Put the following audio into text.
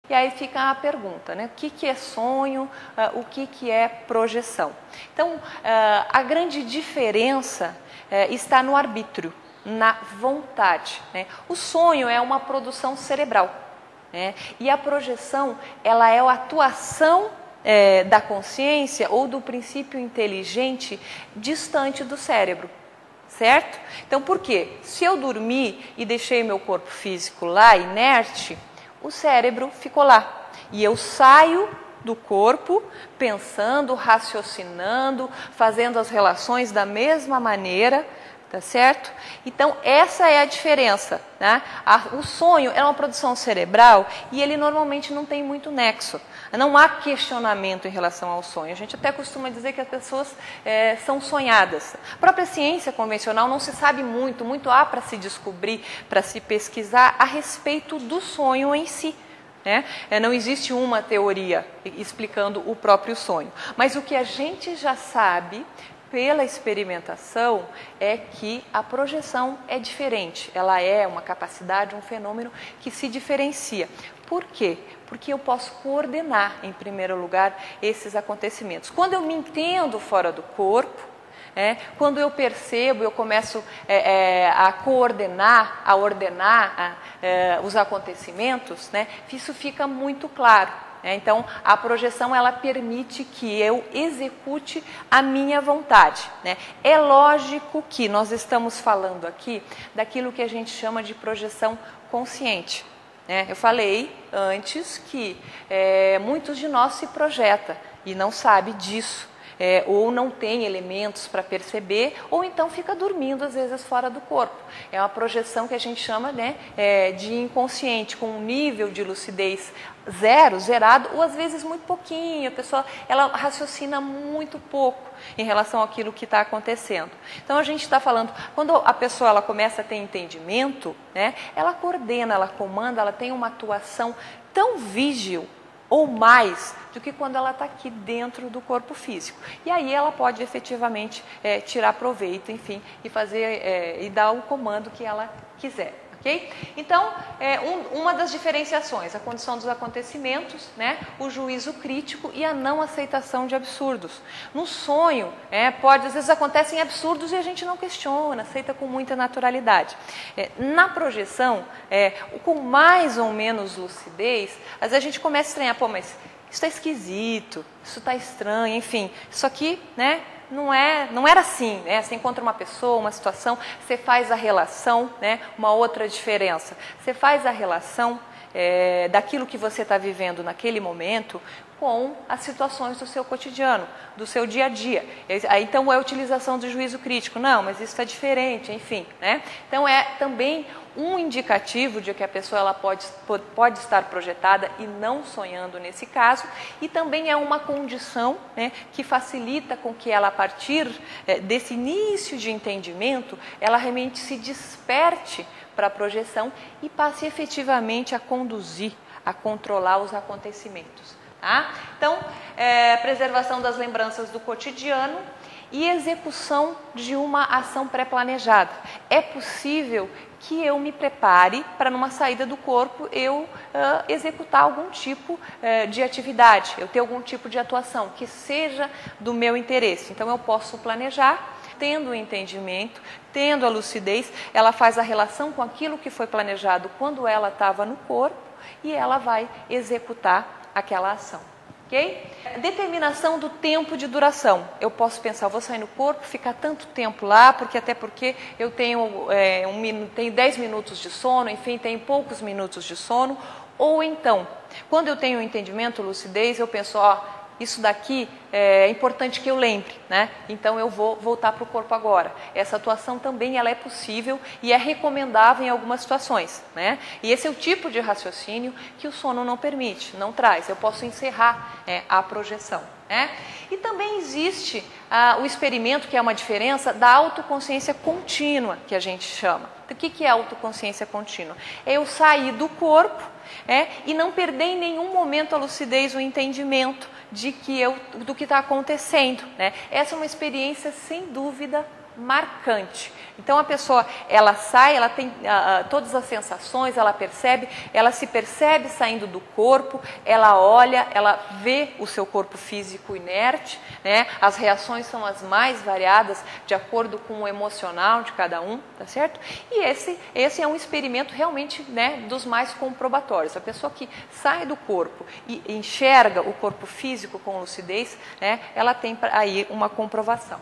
E aí fica a pergunta, né? O que é sonho, o que é projeção? Então, a grande diferença está no arbítrio, na vontade, né? O sonho é uma produção cerebral, né? E a projeção, ela é a atuação da consciência ou do princípio inteligente distante do cérebro. Certo? Então, por quê? Se eu dormir e deixei meu corpo físico lá, inerte, o cérebro ficou lá. E eu saio do corpo pensando, raciocinando, fazendo as relações da mesma maneira, tá certo? Então, essa é a diferença, né? O sonho é uma produção cerebral e ele normalmente não tem muito nexo. Não há questionamento em relação ao sonho. A gente até costuma dizer que as pessoas são sonhadas. A própria ciência convencional não se sabe muito há para se descobrir, para se pesquisar a respeito do sonho em si. Né? Não existe uma teoria explicando o próprio sonho. Mas o que a gente já sabe pela experimentação é que a projeção é diferente. Ela é uma capacidade, um fenômeno que se diferencia. Por quê? Porque eu posso coordenar, em primeiro lugar, esses acontecimentos. Quando eu me entendo fora do corpo, quando eu percebo, eu começo a coordenar, a ordenar os acontecimentos, né, isso fica muito claro. Então, a projeção, ela permite que eu execute a minha vontade. Né? É lógico que nós estamos falando aqui daquilo que a gente chama de projeção consciente. Eu falei antes que muitos de nós se projetam e não sabe disso. Ou não tem elementos para perceber, ou então fica dormindo às vezes fora do corpo. É uma projeção que a gente chama, né, de inconsciente, com um nível de lucidez zerado, ou às vezes muito pouquinho. A pessoa ela raciocina muito pouco em relação àquilo que está acontecendo. Então a gente está falando, quando a pessoa ela começa a ter entendimento, né, ela coordena, ela comanda, ela tem uma atuação tão vígil, ou mais do que quando ela está aqui dentro do corpo físico. E aí ela pode efetivamente tirar proveito, enfim, e fazer e dar o comando que ela quiser. Okay? Então, uma das diferenciações, a condição dos acontecimentos, né, o juízo crítico e a não aceitação de absurdos. No sonho, às vezes acontecem absurdos e a gente não questiona, aceita com muita naturalidade. Na projeção, com mais ou menos lucidez, às vezes a gente começa a estranhar, pô, mas isso está esquisito, isso está estranho, enfim, isso aqui, né? Não era assim, né? Você encontra uma pessoa, uma situação, você faz a relação, né? Uma outra diferença. Você faz a relação daquilo que você está vivendo naquele momento com as situações do seu cotidiano, do seu dia a dia. Então, é a utilização do juízo crítico. Não, mas isso está diferente, enfim. Né? Então, é também um indicativo de que a pessoa ela pode estar projetada e não sonhando nesse caso, e também é uma condição, né, que facilita com que ela, a partir desse início de entendimento, ela realmente se desperte para a projeção e passe efetivamente a conduzir, a controlar os acontecimentos. Tá? Então, preservação das lembranças do cotidiano e execução de uma ação pré-planejada. É possível que eu me prepare para, numa saída do corpo, eu executar algum tipo de atividade, eu ter algum tipo de atuação que seja do meu interesse. Então, eu posso planejar, tendo o entendimento, tendo a lucidez, ela faz a relação com aquilo que foi planejado quando ela estava no corpo e ela vai executar aquela ação. Okay? Determinação do tempo de duração. Eu posso pensar, vou sair no corpo, ficar tanto tempo lá, até porque eu tenho, tenho 10 minutos de sono, enfim, tenho poucos minutos de sono. Ou então, quando eu tenho entendimento, lucidez, eu penso, isso daqui é importante que eu lembre, né? Então eu vou voltar para o corpo agora. Essa atuação também ela é possível e é recomendável em algumas situações, né? E esse é o tipo de raciocínio que o sono não permite, não traz. Eu posso encerrar a projeção, né? E também existe o experimento, que é uma diferença, da autoconsciência contínua, que a gente chama. O que é autoconsciência contínua? É eu sair do corpo e não perder em nenhum momento a lucidez, o entendimento do que está acontecendo. Né? Essa é uma experiência, sem dúvida, marcante. Então a pessoa, ela sai, ela tem todas as sensações, ela se percebe saindo do corpo, ela olha, ela vê o seu corpo físico inerte, né? As reações são as mais variadas de acordo com o emocional de cada um, tá certo? E esse é um experimento realmente, né, dos mais comprobatórios. A pessoa que sai do corpo e enxerga o corpo físico com lucidez, né, ela tem aí uma comprovação.